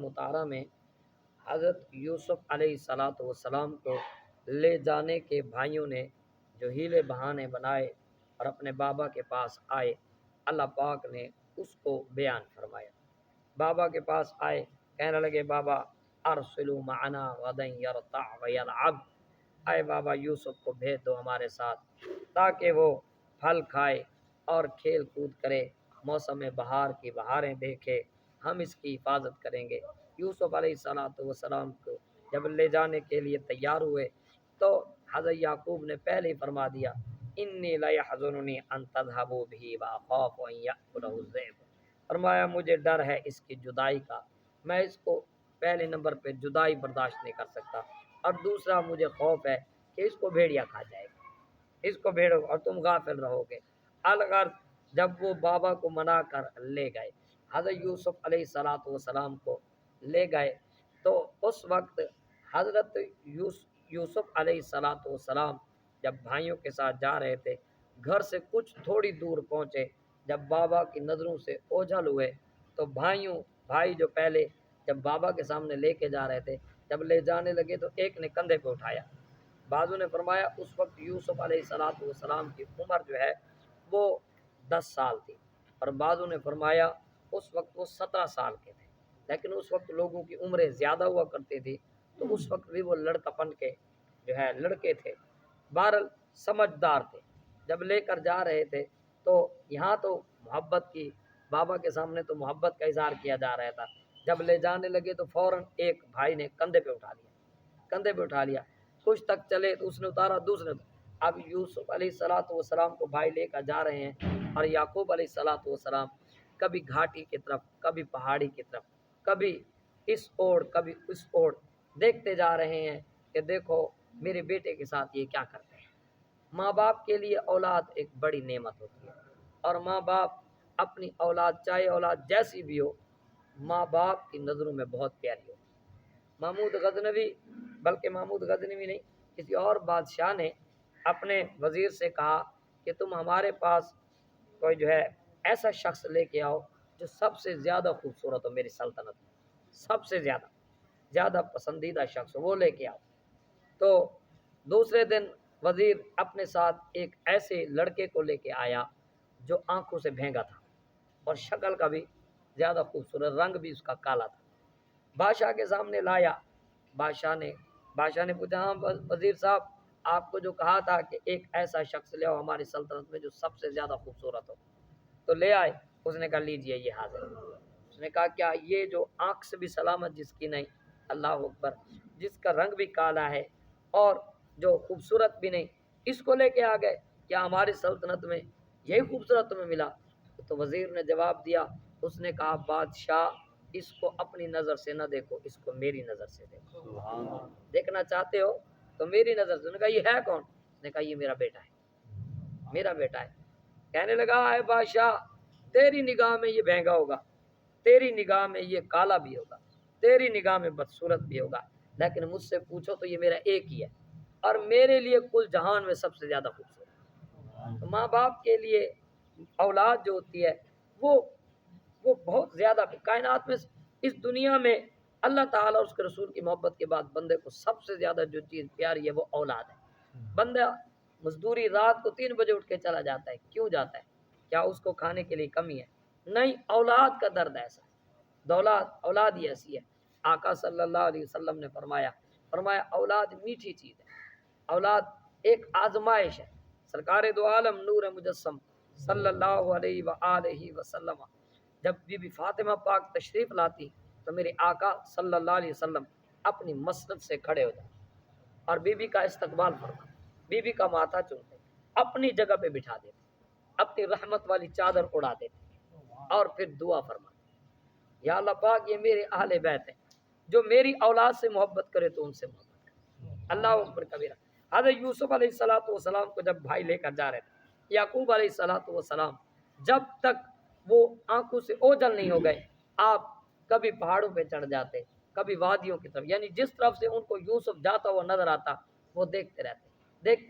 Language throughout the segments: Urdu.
مطالعہ میں حضرت یوسف علیہ السلام کو لے جانے کے بھائیوں نے جو ہیلے بہانے بنائے اور اپنے بابا کے پاس آئے، اللہ پاک نے اس کو بیان فرمایا۔ بابا کے پاس آئے، کہنے لگے بابا ارسلوا معنا غدا یرتع ویلعب، اے بابا یوسف کو بھیج دو ہمارے ساتھ تاکہ وہ پھل کھائے اور کھیل کود کرے، موسم بہار کی بہاریں دیکھے، ہم اس کی حفاظت کریں گے۔ یوسف علیہ السلام کو جب لے جانے کے لیے تیار ہوئے تو حضرت یعقوب نے پہلے ہی فرما دیا انی لیحزننی ان تذهبوا به واخاف ان یاکلہ الذئب، فرمایا مجھے ڈر ہے اس کی جدائی کا، میں اس کو پہلے نمبر پہ جدائی برداشت نہیں کر سکتا، اور دوسرا مجھے خوف ہے کہ اس کو بھیڑیا کھا جائے گا، اس کو بھیڑو اور تم غافل رہو گے۔ الغرض جب وہ بابا کو منا کر لے گئے، حضرت یوسف علیہ السلام کو لے گئے تو اس وقت حضرت یوسف علیہ السلام جب بھائیوں کے ساتھ جا رہے تھے، گھر سے کچھ تھوڑی دور پہنچے، جب بابا کی نظروں سے اوجھل ہوئے تو بھائی جو پہلے جب بابا کے سامنے لے کے جا رہے تھے، جب لے جانے لگے تو ایک نے کندھے پہ اٹھایا۔ بعضوں نے فرمایا اس وقت یوسف علیہ السلام کی عمر جو ہے وہ 10 سال تھی، اور بعضوں نے فرمایا اس وقت وہ 17 سال کے تھے، لیکن اس وقت لوگوں کی عمریں زیادہ ہوا کرتی تھی تو اس وقت بھی وہ لڑکپن کے جو ہے لڑکے تھے، بہرحال سمجھدار تھے۔ جب لے کر جا رہے تھے تو یہاں تو محبت کی، بابا کے سامنے تو محبت کا اظہار کیا جا رہا تھا، جب لے جانے لگے تو فوراً ایک بھائی نے کندھے پہ اٹھا لیا، کچھ تک چلے تو اس نے اتارا، دوسرے نے، اب یوسف علیہ السلام کو بھائی لے کر جا رہے ہیں، اور یعقوب علیہ السلام کبھی گھاٹی کی طرف، کبھی پہاڑی کی طرف، کبھی اس اوڑ کبھی اس اوڑ دیکھتے جا رہے ہیں کہ دیکھو میرے بیٹے کے ساتھ یہ کیا کرتے ہیں۔ ماں باپ کے لیے اولاد ایک بڑی نعمت ہوتی ہے، اور ماں باپ اپنی اولاد چاہے اولاد جیسی بھی ہو، ماں باپ کی نظروں میں بہت پیاری ہوتی ہے۔ محمود غزنوی نہیں، کسی اور بادشاہ نے اپنے وزیر سے کہا کہ تم ہمارے پاس کوئی جو ہے ایسا شخص لے کے آؤ جو سب سے زیادہ خوبصورت ہو، میری سلطنت میں سب سے زیادہ پسندیدہ شخص ہو، وہ لے کے آؤ۔ تو دوسرے دن وزیر اپنے ساتھ ایک ایسے لڑکے کو لے کے آیا جو آنکھوں سے بھینگا تھا اور شکل کا بھی زیادہ خوبصورت، رنگ بھی اس کا کالا تھا۔ بادشاہ کے سامنے لایا، بادشاہ نے پوچھا ہاں وزیر صاحب، آپ کو جو کہا تھا کہ ایک ایسا شخص لے آؤ ہماری سلطنت میں جو سب سے زیادہ خوبصورت ہو، تو لے آئے۔ اس نے کہا لیجئے یہ حاضر ہے۔ اس نے کہا کیا یہ جو آنکھ سے بھی سلامت جس کی نہیں، اللہ اکبر، جس کا رنگ بھی کالا ہے اور جو خوبصورت بھی نہیں، اس کو لے کے آ گئے، کیا ہماری سلطنت میں یہی خوبصورت تمہیں ملا؟ تو وزیر نے جواب دیا، اس نے کہا بادشاہ اس کو اپنی نظر سے نہ دیکھو، اس کو میری نظر سے دیکھو، دیکھنا چاہتے ہو تو میری نظر سے۔ اس نے کہا یہ ہے کون؟ اس نے کہا یہ میرا بیٹا ہے۔ کہنے لگا اے بادشاہ، تیری نگاہ میں یہ بہنگا ہوگا، تیری نگاہ میں یہ کالا بھی ہوگا، تیری نگاہ میں بدصورت بھی ہوگا، لیکن مجھ سے پوچھو تو یہ میرا ایک ہی ہے، اور میرے لیے کل جہان میں سب سے زیادہ خوبصورت۔ تو ماں باپ کے لیے اولاد جو ہوتی ہے وہ بہت زیادہ، کائنات میں اس دنیا میں اللہ تعالیٰ اور اس کے رسول کی محبت کے بعد بندے کو سب سے زیادہ جو چیز پیاری ہے وہ اولاد ہے۔ بندہ مزدوری رات کو 3 بجے اٹھ کے چلا جاتا ہے، کیوں جاتا ہے؟ کیا اس کو کھانے کے لیے کمی ہے؟ نہیں، اولاد کا درد ایسا ہے، اولاد ہی ایسی ہے۔ آقا صلی اللہ علیہ وسلم نے فرمایا اولاد میٹھی چیز ہے، اولاد ایک آزمائش ہے۔ سرکار دو عالم نور مجسم صلی اللہ علیہ وآلہ وسلم جب بی بی فاطمہ پاک تشریف لاتی تو میرے آقا صلی اللہ علیہ وسلم اپنی مسند سے کھڑے ہو جاتے اور بی بی کا استقبال فرماتے، بی بی کا ماتھا چومتے، اپنی جگہ پہ بٹھا دیتے، اپنی رحمت والی چادر اڑا دیتے اور پھر دعا فرماتے، یا اللہ پاک یہ میرے اہل بیت ہیں، جو میری اولاد سے محبت کرے تو ان سے محبت کرے۔ اللہ اکبر کبیرہ۔ حضرت یوسف علیہ السلام کو جب بھائی لے کر جا رہے تھے، یعقوب علیہ السلام جب تک وہ آنکھوں سے اوجھل نہیں ہو گئے، آپ کبھی پہاڑوں پہ چڑھ جاتے، کبھی وادیوں کی طرف، یعنی جس طرف سے ان کو یوسف جاتا ہوا نظر آتا وہ دیکھتے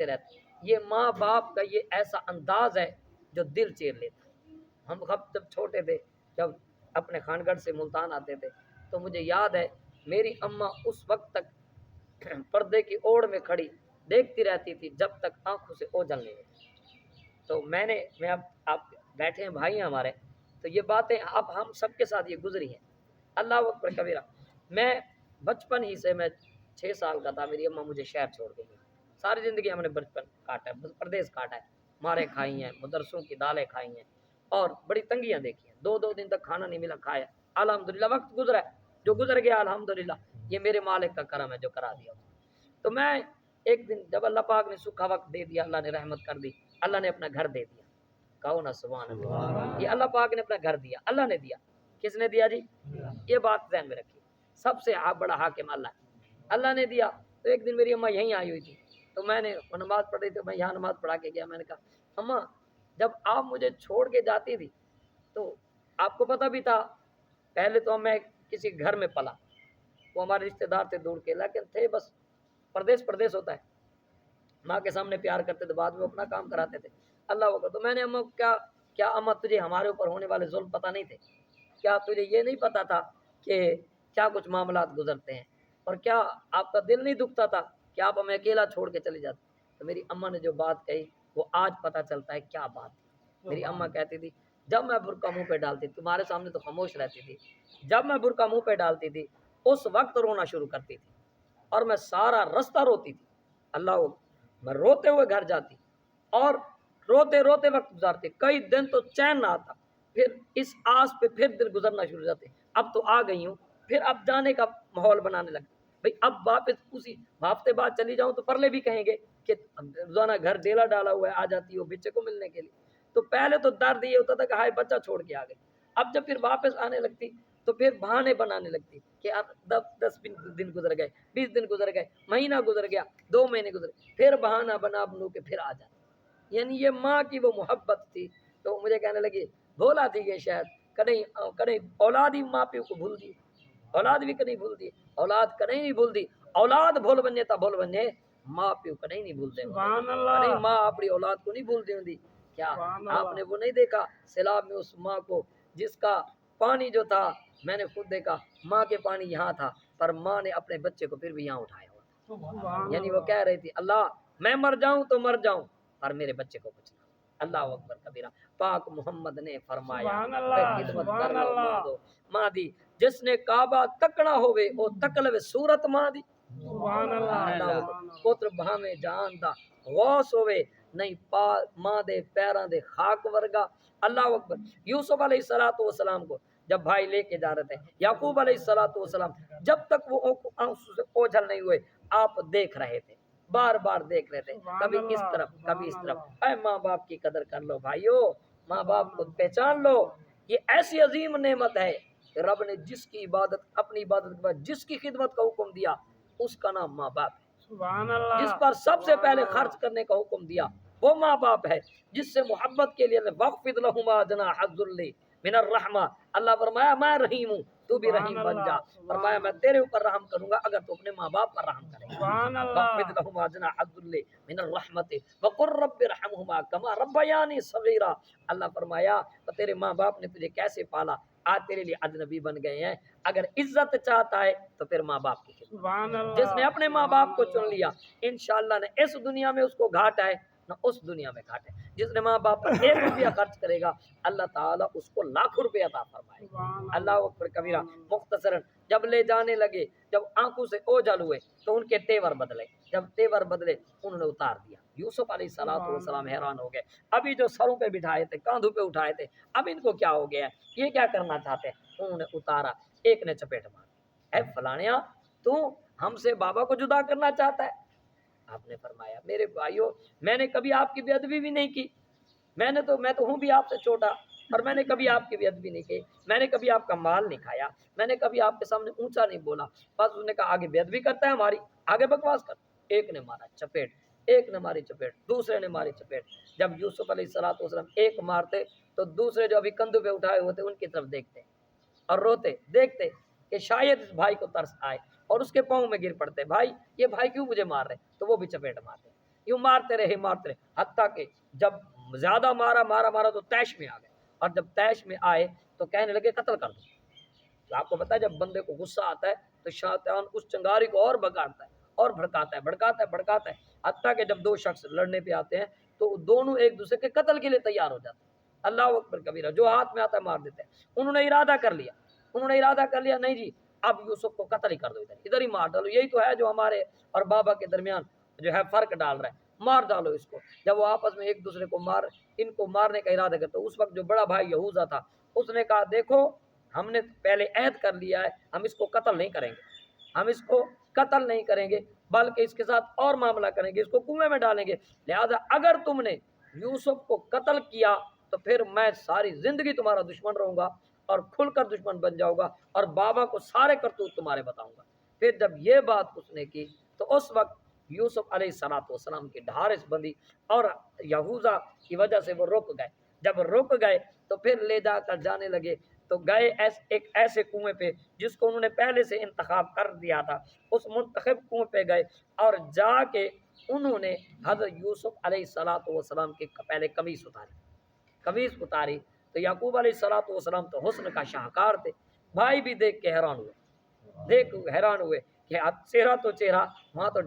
رہتے۔ یہ ماں باپ کا یہ ایسا انداز ہے جو دل چیر لیتا ہے۔ ہم جب چھوٹے تھے، جب اپنے خانگڑھ سے ملتان آتے تھے تو مجھے یاد ہے میری اماں اس وقت تک پردے کی اوڑ میں کھڑی دیکھتی رہتی تھی جب تک آنکھوں سے اوجھل نہیں ہوتی۔ تو میں اب آپ بیٹھے ہیں بھائی ہیں ہمارے، تو یہ باتیں اب ہم سب کے ساتھ یہ گزری ہیں۔ اللہ اکبر کبیرہ۔ میں بچپن ہی سے میں 6 سال کا تھا، میری اماں مجھے شہر چھوڑ گئی۔ ساری زندگی ہم نے بچپن کاٹا ہے، پردیس کاٹا ہے، مارے کھائی ہیں، مدرسوں کی دالیں کھائی ہیں اور بڑی تنگیاں دیکھی ہیں، 2 دن تک کھانا نہیں ملا، کھایا الحمدللہ، وقت گزرا ہے جو گزر گیا الحمدللہ، یہ میرے مالک کا کرم ہے جو کرا دیا۔ تو میں ایک دن جب اللہ پاک نے سکھا وقت دے دیا، اللہ نے رحمت کر دی، اللہ نے اپنا گھر دے دیا، کہو نا سبحان اللہ، یہ اللہ پاک نے اپنا گھر دیا، اللہ نے دیا۔ کس نے دیا جی؟ یہ بات ذہن میں رکھیے، سب سے بڑا حاکم اللہ ہے، اللہ نے دیا۔ تو ایک دن میری اماں یہیں آئی ہوئی تھی، تو میں نے نماز پڑھ رہی تھی، میں یہاں نماز پڑھا کے گیا، میں نے کہا اماں جب آپ مجھے چھوڑ کے جاتی تھی تو آپ کو پتہ بھی تھا، پہلے تو میں کسی گھر میں پلا، وہ ہمارے رشتہ دار تھے دور کے، لیکن تھے بس پردیس ہوتا ہے، ماں کے سامنے پیار کرتے تھے، بعد میں اپنا کام کراتے تھے، اللہ اکبر۔ تو میں نے اماں کیا اماں تجھے ہمارے اوپر ہونے والے ظلم پتہ نہیں تھے؟ کیا تجھے یہ نہیں پتا تھا کہ کیا کچھ معاملات گزرتے ہیں، اور کیا آپ کا دل نہیں دکھتا تھا کہ آپ ہمیں اکیلا چھوڑ کے چلے جاتے؟ تو میری اماں نے جو بات کہی وہ آج پتہ چلتا ہے کیا بات تھی۔ میری اماں کہتی تھی جب میں برقع منہ پہ ڈالتی تھی، تمہارے سامنے تو خاموش رہتی تھی، جب میں برقع منہ پہ ڈالتی تھی اس وقت رونا شروع کرتی تھی اور میں سارا رستہ روتی تھی، اللہ میں روتے ہوئے گھر جاتی اور روتے روتے وقت گزارتے، کئی دن تو چین نہ آتا، پھر اس آس پہ پھر دن گزرنا شروع ہو جاتے، اب تو آ گئی ہوں، پھر اب جانے کا ماحول بنانے لگا، بھئی اب واپس اسی ہفتے بعد چلی جاؤں تو پرلے بھی کہیں گے کہ روزانہ گھر ڈیلا ڈالا ہوا ہے، آ جاتی ہو بچے کو ملنے کے لیے۔ تو پہلے تو درد یہ ہوتا تھا کہ ہائے بچہ چھوڑ کے آ گئے، اب جب پھر واپس آنے لگتی تو پھر بہانے بنانے لگتی کہ اب 10 دن گزر گئے، 20 دن گزر گئے، مہینہ گزر گیا، 2 مہینے گزر گئے، پھر بہانہ بنو کے پھر آ جاتی۔ یعنی یہ ماں کی وہ محبت تھی، تو مجھے کہنے لگی بھولا تھی یہ شاید کہیں اولاد ہی ماں پیو کو بھول دی، اولاد بھی کہیں بھول دی، اولاد کہیں نہیں بھول دی، اولاد بھول بننے تا بھول بننے ماں پیو کہیں نہیں بھول دے، نہیں ماں اپنی اولاد کو نہیں بھول دے۔ کیا آپ نے وہ نہیں دیکھا سیلاب میں اس ماں کو جس کا پانی جو تھا، میں نے خود دیکھا ماں کے پانی یہاں تھا پر ماں نے اپنے بچے کو پھر بھی یہاں اٹھایا ہوا، یعنی وہ کہہ رہی تھی اللہ میں مر جاؤں تو مر جاؤں پر میرے بچے کو کچھ نہ۔ اللہ اکبر کبیرہ۔ پاک محمد نے فرمایا خدمت کر لو ماں دو ماں دی، جس نے کعبہ تکنا ہوئے او تکلوے صورت ماں دی، اللہ پتر بھامے جان دا غوث ہوئے نہیں ماں دے پیراں دے خاک ورگا۔ اللہ اکبر۔ یوسف علیہ السلام کو جب بھائی لے کے جا رہے تھے، یعقوب علیہ السلام جب تک وہ آنسو سے اوجھل نہیں ہوئے آپ دیکھ رہے تھے، بار بار دیکھ رہے تھے، کبھی اس طرف کبھی اس طرف۔ اے ماں باپ کی قدر کر لو بھائیو، ماں باپ کو پہچان لو، یہ ایسی عظیم نعمت ہے کہ رب نے جس کی عبادت اپنی عبادت کے بعد جس کی خدمت کا حکم دیا اس کا نام ماں باپ ہے، جس پر سب سے پہلے خرچ کرنے کا حکم دیا وہ ماں باپ ہے، جس سے محبت کے لیے وَاخْفِضْ لَهُمَا جَنَاحَ الذُّلِّ مِنَ الرَّحْمَةِ، اللہ فرمایا میں رحیم ہوں تو بھی رحیم بن جا، فرمایا میں تیرے اوپر رحم کروں گا اگر تو اپنے ماں باپ پر رحم کرے گا۔ وَاخْفِضْ لَهُمَا جَنَاحَ الذُّلِّ مِنَ الرَّحْمَةِ وَقُلْ رَبِّ ارْحَمْهُمَا كَمَا رَبَّيَانِي صَغِيرًا، اللہ فرمایا تو تیرے ماں باپ نے تجھے کیسے پالا، آج تیرے لیے اجنبی بن گئے ہیں، اگر عزت چاہتا ہے تو پھر ماں باپ کی خدمت۔ جس نے اپنے ماں باپ کو چن لیا انشاءاللہ نہ اس دنیا میں اس کو گھاٹا ہے نہ اس دنیا میں گھاٹا ہے، جس نے ماں باپ پر 1 روپیہ خرچ کرے گا اللہ تعالیٰ اس کو لاکھوں روپے عطا فرمائے گا۔ اللہ اکبر کبیرہ۔ مختصراً جب لے جانے لگے، جب آنکھوں سے اوجھل ہوئے تو ان کے تیور بدلے، جب تیور بدلے انہوں نے اتار دیا۔ یوسف علیہ السلام حیران ہو گئے، ابھی جو سروں پہ بٹھائے تھے کاندھوں پہ اٹھائے تھے اب ان کو کیا ہو گیا ہے، یہ کیا کرنا چاہتے ہیں، انہوں نے اتارا، ایک نے چپیٹ ماری، اے فلانیا تو ہم سے بابا کو جدا کرنا چاہتا ہے؟ آپ نے فرمایا میرے بھائیو میں نے کبھی آپ کی بے ادبی بھی نہیں کی، میں تو ہوں بھی آپ سے چھوٹا اور میں نے کبھی آپ کی بے ادبی نہیں کی، میں نے کبھی آپ کا مال نہیں کھایا، میں نے کبھی آپ کے سامنے اونچا نہیں بولا، بس اس نے کہا آگے بے ادبی کرتا ہے ہماری، آگے بکواس کر، ایک نے مارا چپیٹ، ایک نے ماری چپیٹ، دوسرے نے ماری چپیٹ۔ جب یوسف علیہ السلام ایک مارتے تو دوسرے جو ابھی کندھوں پہ اٹھائے ہوتے ان کی طرف دیکھتے اور روتے، دیکھتے کہ شاید اس بھائی کو ترس آئے اور اس کے پاؤں میں گر پڑتے، بھائی یہ بھائی کیوں مجھے مار رہے، تو وہ بھی چپیٹ مارتے، یوں مارتے رہے حتیٰ کہ جب زیادہ مارا تو تیش میں آ گئے، اور جب تیش میں آئے تو کہنے لگے قتل کر دو، تو آپ کو پتا ہے جب بندے کو غصہ آتا ہے تو شیطان اس چنگاری کو اور بگاڑتا ہے اور بھڑکاتا ہے حتیٰ کہ جب دو شخص لڑنے پہ آتے ہیں تو دونوں ایک دوسرے کے قتل کے لیے تیار ہو جاتے ہیں۔ اللہ اکبر کبیرہ، جو ہاتھ میں آتا ہے مار دیتے ہیں۔ انہوں نے ارادہ کر لیا نہیں جی اب یوسف کو قتل ہی کر دو، ادھر ہی مار ڈالو، یہی تو ہے جو ہمارے اور بابا کے درمیان جو ہے فرق ڈال رہا ہے، مار ڈالو اس کو۔ جب وہ آپس میں ایک دوسرے کو ان کو مارنے کا ارادہ کرتے، اس وقت جو بڑا بھائی یہوذا تھا اس نے کہا دیکھو ہم نے پہلے عہد کر لیا ہے، ہم اس کو قتل نہیں کریں گے بلکہ اس کے ساتھ اور معاملہ کریں گے، اس کو کنویں میں ڈالیں گے، لہذا اگر تم نے یوسف کو قتل کیا تو پھر میں ساری زندگی تمہارا دشمن رہوں گا اور کھل کر دشمن بن جاؤں گا اور بابا کو سارے کرتوت تمہارے بتاؤں گا۔ پھر جب یہ بات اس نے کی تو اس وقت یوسف علیہ السلام کی ڈھارس بندی اور یہوذا کی وجہ سے وہ رک گئے۔ جب رک گئے تو پھر لے جا کر جانے لگے تو گئے ایک ایسے کنویں پہ جس کو انہوں نے پہلے سے انتخاب کر دیا تھا، اس منتخب کنویں پہ گئے اور جا کے انہوں نے حضرت یوسف علیہ السلام کی پہلے قمیص اتاری تو یعقوب علیہ السلام تو حسن کا شاہکار تھے، بھائی بھی دیکھ کے حیران ہوئے کہ چہرہ تو چہرہ، وہاں تو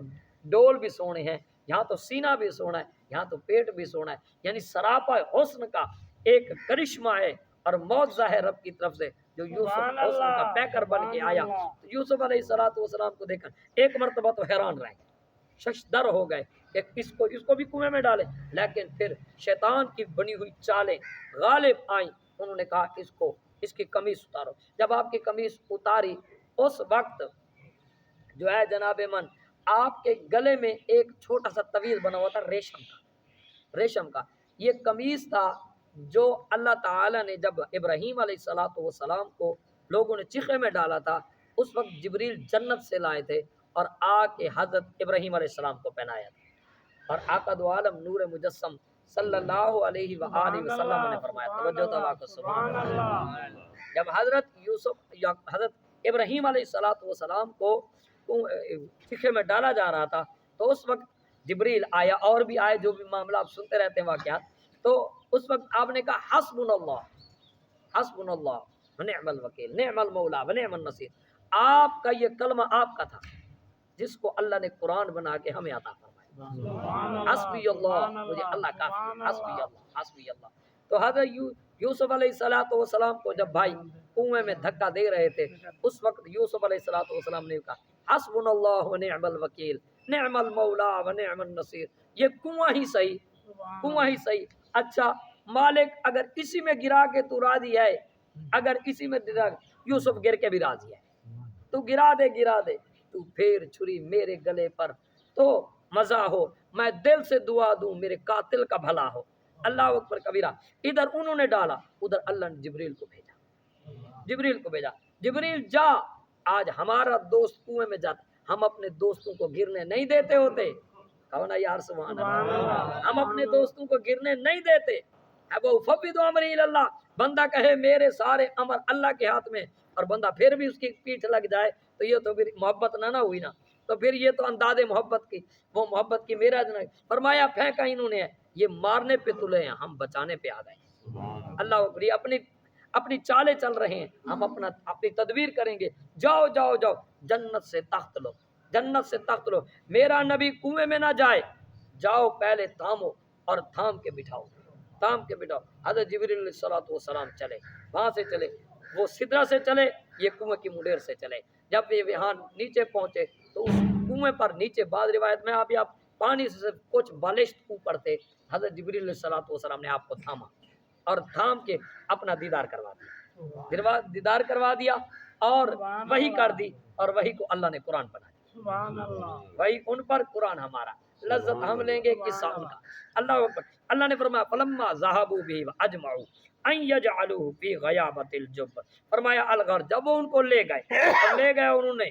ڈول بھی سونے ہیں، یہاں تو سینہ بھی سونا ہے، یہاں تو پیٹ بھی سونا ہے، یعنی سراپا حسن کا ایک کرشمہ ہے اور معجزہ ہے رب کی طرف سے جو یوسف حسن کا پیکر بن کے آیا۔ یوسف علیہ السلام کو دیکھ کر ایک مرتبہ تو حیران رہ گئے، ششدر ہو گئے کہ اس کو بھی کنویں میں ڈالے، لیکن پھر شیطان کی بنی ہوئی چالیں غالب آئیں، انہوں نے کہا اس کی قمیص اتارو۔ جب آپ کی قمیص اتاری اس وقت جو ہے جناب من آپ کے گلے میں ایک چھوٹا سا طویل بنا ہوا تھا ریشم کا، یہ قمیص تھا جو اللہ تعالی نے جب ابراہیم علیہ السلام کو لوگوں نے چیخے میں ڈالا تھا اس وقت جبریل جنت سے لائے تھے اور آ کے حضرت ابراہیم علیہ السلام کو پہنایا تھا۔ اور آقا دو عالم نور مجسم صلی اللہ علیہ وآلہ وسلم نے فرمایا، توجہ تو سبحان اللہ، جب حضرت ابراہیم علیہ السلام کو چیخے میں ڈالا جا رہا تھا تو اس وقت جبریل آیا، اور بھی آئے جو بھی معاملہ آپ سنتے رہتے ہیں واقعات، تو اس وقت آپ نے کہا حسبنا اللہ ونعم الوکیل نعم المولا ونعم النصیر۔ آپ کا یہ کلمہ آپ کا تھا جس کو اللہ نے قرآن بنا کے ہمیں عطا فرمایا، حسبی اللہ، مجھے اللہ کافی، حسبی اللہ۔ تو حضرت یوسف علیہ السلام کو جب بھائی کنویں میں دھکا دے رہے تھے اس وقت یوسف علیہ السلام نے کہا حسبنا اللہ ونعم الوکیل نعم المولا ونعم النصیر، یہ کنواں ہی صحیح، اچھا مالک اگر کسی میں گرا کے تو راضی ہے، اگر کسی میں یوسف گر کے بھی راضی ہے تو گرا دے تو پھر چھری میرے گلے پر تو مزہ ہو، میں دل سے دعا دوں میرے قاتل کا بھلا ہو۔ اللہ اکبر کبیرہ، ادھر انہوں نے ڈالا، ادھر اللہ نے جبریل کو بھیجا، جبریل جا، آج ہمارا دوست کنویں میں جاتا، ہم اپنے دوستوں کو گرنے نہیں دیتے ہوتے، کہو نا یار سبحان اللہ، ہم اپنے دوستوں کو گرنے نہیں دیتے۔ ابو فبد امری اللہ، بندہ کہے میرے سارے امر اللہ کے ہاتھ میں اور بندہ پھر بھی اس کی پیٹھ لگ جائے تو یہ تو پھر محبت نہ ہوئی نا، تو پھر یہ تو انداز محبت کی، وہ محبت کی میرا جناب فرمایا پھینکا انہوں نے، یہ مارنے پہ تلے ہیں، ہم بچانے پہ آ گئے۔ اللہ اکبر، یہ اپنی چالیں چل رہے ہیں، ہم اپنی تدبیر کریں گے، جاؤ جنت سے تخت لو، میرا نبی کنویں میں نہ جائے، جاؤ پہلے تھامو اور تھام کے بٹھاؤ۔ حضرت جبریل علیہ السلام چلے، وہاں سے چلے، وہ سدرہ سے چلے، یہ کنویں کی منڈیر سے چلے، جب یہ یہاں نیچے پہنچے تو اس کنویں پر نیچے بعض روایت میں آپ پانی سے کچھ بالشت اوپر تھے، حضرت جبریل علیہ السلام نے آپ کو تھاما اور تھام کے اپنا دیدار کروا دیا اور وحی کر دی، اور وحی کو اللہ نے قرآن بنا دیا، وحی ان پر قرآن ہمارا، لذت ہم لیں گے قصہ ان کا۔ اللہ اکبر، اللہ نے فرمایا فلما ذهبوا به واجمعوا ان يجعلوه في غيابة الجب، فرمایا الغر، جب وہ ان کو لے گئے انہوں نے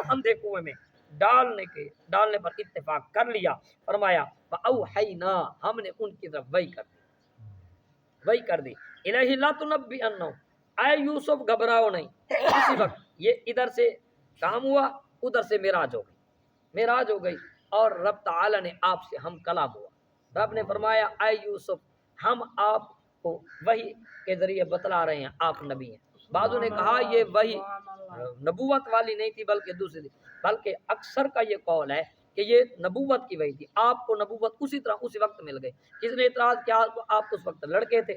اندھے کنویں میں ڈالنے پر اتفاق کر لیا، فرمایا فاوحینا، ہم نے ان کی طرف وحی کر دی الہ لا تنبئنہم، اے یوسف گھبراؤ نہیں۔ اسی وقت یہ ادھر سے کام ہوا، ادھر سے معراج ہو گئی اور رب تعالی نے آپ سے ہم کلام ہوا، رب نے فرمایا اے یوسف ہم آپ کو وحی کے ذریعے بتلا رہے ہیں، آپ نبی ہیں، بعضوں نے کہا یہ وہی نبوت والی نہیں تھی بلکہ دوسری تھی، بلکہ اکثر کا یہ قول ہے کہ یہ نبوت کی وحی تھی، آپ کو نبوت اسی طرح اسی وقت مل گئی۔ کس نے اعتراض کیا آپ تو اس وقت لڑکے تھے،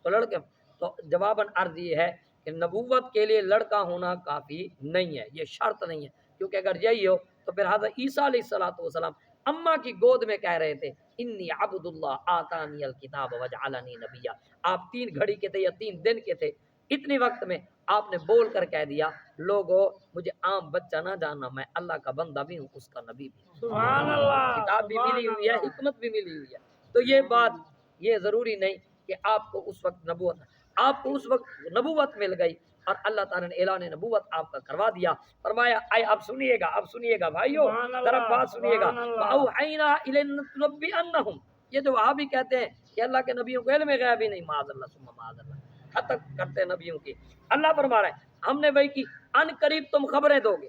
تو لڑکے تو جواباً عرض یہ ہے کہ نبوت کے لیے لڑکا ہونا کافی نہیں ہے، یہ شرط نہیں ہے، کیونکہ اگر یہی ہو تو پھر حضرت عیسیٰ علیہ السلام اماں کی گود میں کہہ رہے تھے انی عبد اللہ آتانی الکتاب وجعلنی نبیا، آپ 3 گھڑی کے تھے یا 3 دن کے تھے، اتنی وقت میں آپ نے بول کر کہہ دیا لوگوں مجھے عام بچہ نہ جاننا، میں اللہ کا بندہ بھی ہوں اس کا نبی بھی ہوں، سبحان اللہ، کتاب بھی ملی ہوئی ہے، حکمت بھی ملی ہوئی ہے۔ تو یہ بات یہ ضروری نہیں کہ آپ کو اس وقت نبوت، آپ کو اس وقت نبوت مل گئی اور اللہ تعالیٰ نے اعلان نبوت آپ کا کروا دیا۔ فرمایا اے اب سنیے گا بھائیو، ذرا بات سنیے گا، وَأَوْحَيْنَا إِلَيْهِ لَتُنَبِّئَنَّهُمْ، یہ جو وہابی کہتے ہیں کہ اللہ کے نبیوں کو علم غیب ہی نہیں، معاذ اللہ ثم معاذ اللہ، حد تک کرتے ہیں نبیوں کی۔ اللہ فرما رہا ہے ہم نے وہی کی، ان قریب تم خبریں دو گے،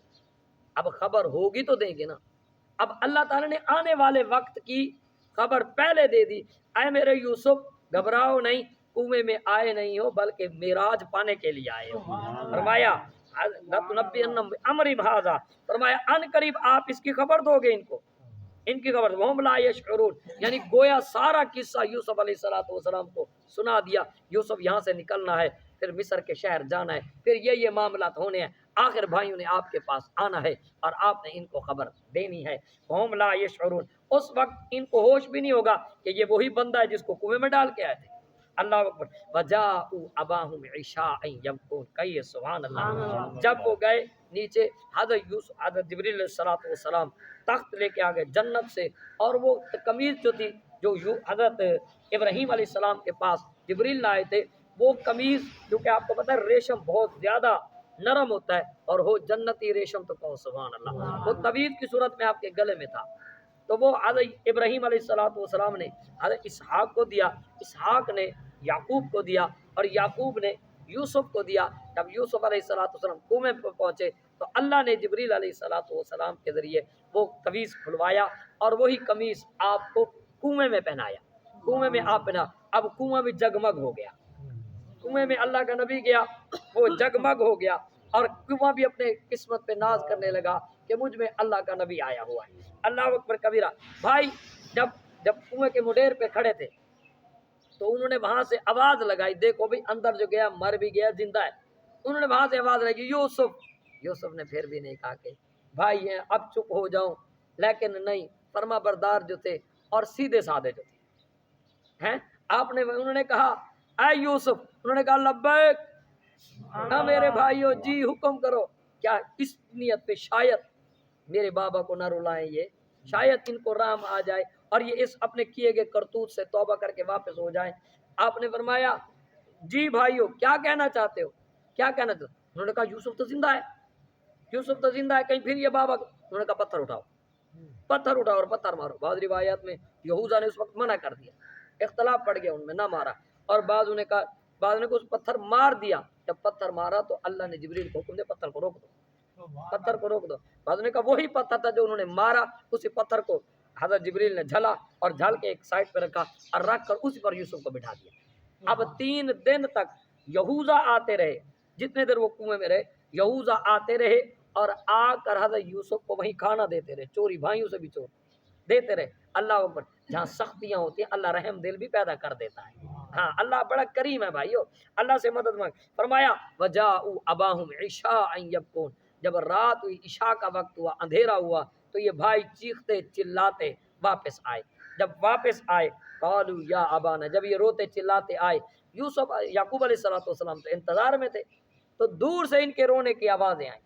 اب خبر ہوگی تو دیں گے نا، اب اللہ تعالیٰ نے آنے والے وقت کی خبر پہلے دے دی، اے میرے یوسف گھبراؤ نہیں، کنویں میں آئے نہیں ہو بلکہ معراج پانے کے لیے آئے ہو۔ فرمایا امر بھاذا، فرمایا ان قریب آپ اس کی خبر دو گے ان کی خبر، وہم لا یشعرون، یعنی گویا سارا قصہ یوسف علیہ السلام کو سنا دیا، یوسف یہاں سے نکلنا ہے، پھر مصر کے شہر جانا ہے، پھر یہ معاملات ہونے ہیں، آخر بھائیوں نے آپ کے پاس آنا ہے اور آپ نے ان کو خبر دینی ہے۔ وہم لا یشعرون، اس وقت ان کو ہوش بھی نہیں ہوگا کہ یہ وہی بندہ ہے جس کو کنویں میں ڈال کے آئے تھے۔ اللہ اکبر، وجاءوا اباہم عشاء یبکون، کہیے سبحان اللہ۔ جب وہ گئے نیچے، حضرت جبریل علیہ السلام تخت لے کے آگے جنت سے، اور وہ قمیض جو تھی جو حضرت ابراہیم علیہ السلام کے پاس جبریل لائے تھے، وہ قمیض کیونکہ آپ کو پتہ ہے ریشم بہت زیادہ نرم ہوتا ہے اور ہو جنتی ریشم، تو کہو سبحان اللہ، وہ طویل کی صورت میں آپ کے گلے میں تھا، تو وہ حضرت ابراہیم علیہ السلام نے حضرت اسحاق کو دیا، اسحاق نے یعقوب کو دیا، اور یعقوب نے یوسف کو دیا۔ جب یوسف علیہ السلام کنویں پر پہنچے تو اللہ نے جبریل علیہ السلام کے ذریعے وہ قمیص کھلوایا اور وہی قمیص آپ کو کنویں میں پہنایا، کنویں میں آپ پہنا، اب کنویں بھی جگمگ ہو گیا، کنویں میں اللہ کا نبی گیا وہ جگمگ ہو گیا، اور کنواں بھی اپنے قسمت پہ ناز کرنے لگا کہ مجھ میں اللہ کا نبی آیا ہوا ہے۔ اللہ اکبر کبیرہ۔ بھائی جب کنویں کے مڈیر پہ کھڑے تھے تو انہوں نے وہاں سے آواز لگائی، دیکھو بھی اندر جو گیا مر بھی گیا زندہ ہے، انہوں نے وہاں سے آواز لگائی یوسف نے پھر بھی نہیں کہا کہ بھائی ہیں اب چپ ہو جاؤں، لیکن نہیں، فرما بردار جو تھے اور سیدھے سادے جو تھے ہیں، انہوں نے کہا اے یوسف، انہوں نے کہا لبیک، ہاں میرے بھائیو جی حکم کرو، کیا اس نیت پہ شاید میرے بابا کو نہ رلائیں، یہ شاید ان کو رام آ جائے اور یہ اس اپنے کیے گئے کرتوت سے توبہ کر کے واپس ہو جائیں۔ آپ نے فرمایا جی بھائیو کیا کہنا چاہتے ہو، کیا کہنا چاہتے ہو؟ انہوں نے کہا یوسف تو زندہ ہے، یوسف تو زندہ ہے، کہیں پھر یہ بابا، انہوں نے کہا پتھر اٹھاؤ اور پتھر مارو۔ بعض روایات میں یہوذا نے اس وقت منع کر دیا، اختلاف پڑ گیا ان میں، نہ مارا، اور بعض نے اس پتھر مار دیا، جب پتھر مارا تو اللہ نے جبریل کو حکم دیا پتھر کو روک دو، بعض نے کہا وہی پتھر تھا جو انہوں نے مارا، اسی پتھر کو حضرت جبریل نے جھلا اور جھل کے ایک سائڈ پہ رکھا اور رکھ کر اسی پر یوسف کو بٹھا دیا۔ اب 3 دن تک یہوذا آتے رہے، جتنے دیر وہ کنویں میں رہے یہوذا آتے رہے اور آ کر حضرت یوسف کو وہیں کھانا دیتے رہے، چوری بھائیوں سے بھی چور دیتے رہے۔ اللہ اکبر، جہاں سختیاں ہوتی ہیں اللہ رحم دل بھی پیدا کر دیتا ہے، ہاں اللہ بڑا کریم ہے بھائیو، اللہ سے مدد مانگ۔ فرمایا وجاءوا اباہم عشاء یبکون، جب رات ہوئی، عشاء کا وقت ہوا، اندھیرا ہوا، تو یہ بھائی چیختے چلاتے واپس آئے۔ جب واپس آئے قالوا یا ابانا، جب یہ روتے چلاتے آئے، یعقوب علیہ السلام تو انتظار میں تھے، تو دور سے ان کے رونے کی آوازیں آئیں۔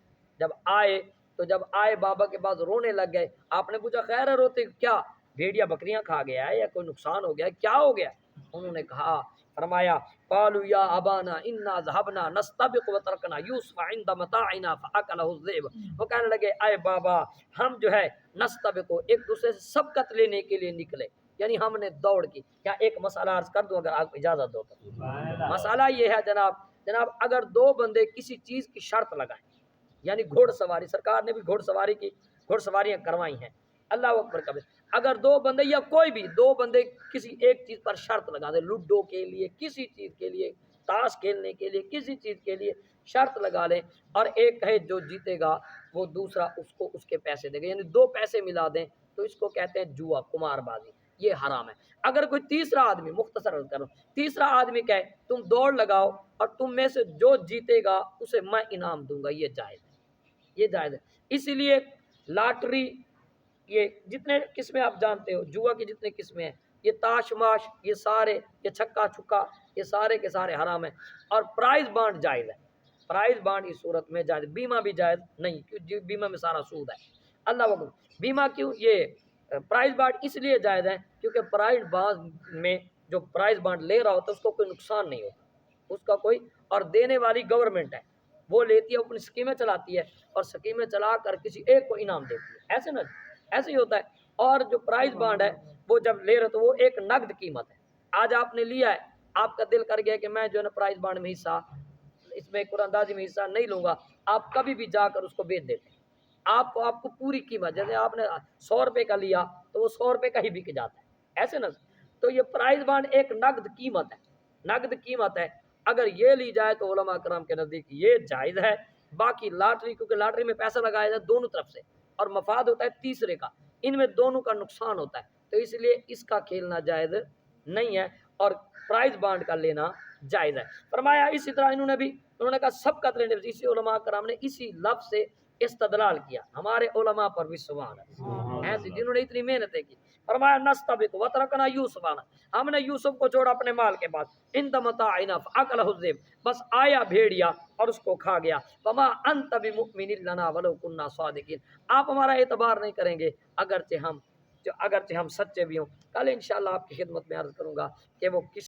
جب آئے بابا کے پاس رونے لگ گئے، آپ نے پوچھا خیر ہے روتے کیا، بھیڑیا بکریاں کھا گیا ہے یا کوئی نقصان ہو گیا ہے، کیا ہو گیا؟ انہوں نے کہا، فرمایا قالوا یا ابانا انا ذهبنا نستبق وتركنا یوسف عند متاعنا فاكله الذئب، وہ کہنے لگے اے بابا ہم جو ہے نستبق، ایک دوسرے سے سبقت لینے کے لیے نکلے، یعنی ہم نے دوڑ کی۔ کیا ایک مسئلہ عرض کر دوں اگر آپ اجازت دو تو؟ مسئلہ یہ ہے جناب اگر 2 بندے کسی چیز کی شرط لگائیں، یعنی گھوڑ سواری، سرکار نے بھی گھوڑ سواری کی، گھوڑ سواریاں کروائی ہیں، اللہ اکبر کبھی، اگر 2 بندے یا کوئی بھی 2 بندے کسی ایک چیز پر شرط لگا دے، لوڈو کے لیے، کسی چیز کے لیے، تاش کھیلنے کے لیے کسی چیز کے لیے شرط لگا لیں اور ایک کہے جو جیتے گا وہ دوسرا اس کو اس کے پیسے دے گا، یعنی دو پیسے ملا دیں تو اس کو کہتے ہیں جوا، قمار بازی، یہ حرام ہے۔ اگر کوئی تیسرا آدمی، مختصر عرض کرو، تیسرا آدمی کہے تم دوڑ لگاؤ اور تم میں سے جو جیتے گا اسے میں انعام دوں گا، یہ جائز ہے، یہ جائز ہے۔ اسی لیے لاٹری، یہ جتنے قسمیں آپ جانتے ہو، جوا کی جتنے قسمیں ہیں، یہ تاش ماش، یہ سارے، یہ چھکا چھکا، یہ سارے کے سارے حرام ہیں۔ اور پرائز بانڈ جائز ہے، پرائز بانڈ اس صورت میں جائز، بیمہ بھی جائز نہیں، کیونکہ بیمہ میں سارا سود ہے۔ اللہ اکبر، بیمہ کیوں؟ یہ پرائز بانڈ اس لیے جائز ہے کیونکہ پرائز بانڈ میں جو پرائز بانڈ لے رہا ہوتا ہے اس کو کوئی نقصان نہیں ہوتا، اس کا کوئی، اور دینے والی گورنمنٹ ہے، وہ لیتی ہے، اپنی اسکیمیں چلاتی ہے اور اسکیمیں چلا کر کسی ایک کو انعام دیتی ہے، ایسے نہ ایسے ہی ہوتا ہے۔ اور جو پرائز بانڈ ہے وہ جب لے رہے تو وہ ایک نقد قیمت ہے، آج آپ نے لیا ہے، آپ کا دل کر گیا کہ میں جو ہے نا پرائز بانڈ میں حصہ، اس میں قرآن اندازی میں حصہ نہیں لوں گا، آپ کبھی بھی جا کر اس کو بیچ دیتے ہیں، آپ کو پوری قیمت، جیسے آپ نے 100 روپے کا لیا تو وہ 100 روپے کا ہی بک جاتا ہے، ایسے نہ۔ تو یہ پرائز بانڈ ایک نقد قیمت ہے، نقد قیمت ہے، اگر یہ لی جائے تو علماء کرام کے نزدیک یہ جائز ہے۔ باقی لاٹری، کیونکہ لاٹری میں پیسہ لگایا جائے دونوں طرف سے اور مفاد ہوتا ہے تیسرے کا، ان میں دونوں کا نقصان ہوتا ہے، تو اس لیے اس کا کھیلنا جائز نہیں ہے اور پرائز بانڈ کا لینا جائز ہے۔ فرمایا اسی طرح انہوں نے کہا سب کا ترین، اسی علماء کرام نے اسی لفظ سے استدلال کیا، ہمارے علماء پر بھی سبحان اللہ، ایسے جنہوں نے اتنی محنتیں کی۔ فرمایا نستبق وترکنا یوسف، ہم نے یوسف کو چھوڑا اپنے مال کے پاس، عند متاعنا فاکلہ الذئب، بس آیا بھیڑیا اور اس کو کھا گیا، وما انت بمؤمن لنا ولو كنا صادقین، آپ ہمارا اعتبار نہیں کریں گے اگرچہ ہم سچے بھی ہوں۔ کل انشاءاللہ آپ کی خدمت میں عرض کروں گا کہ وہ کس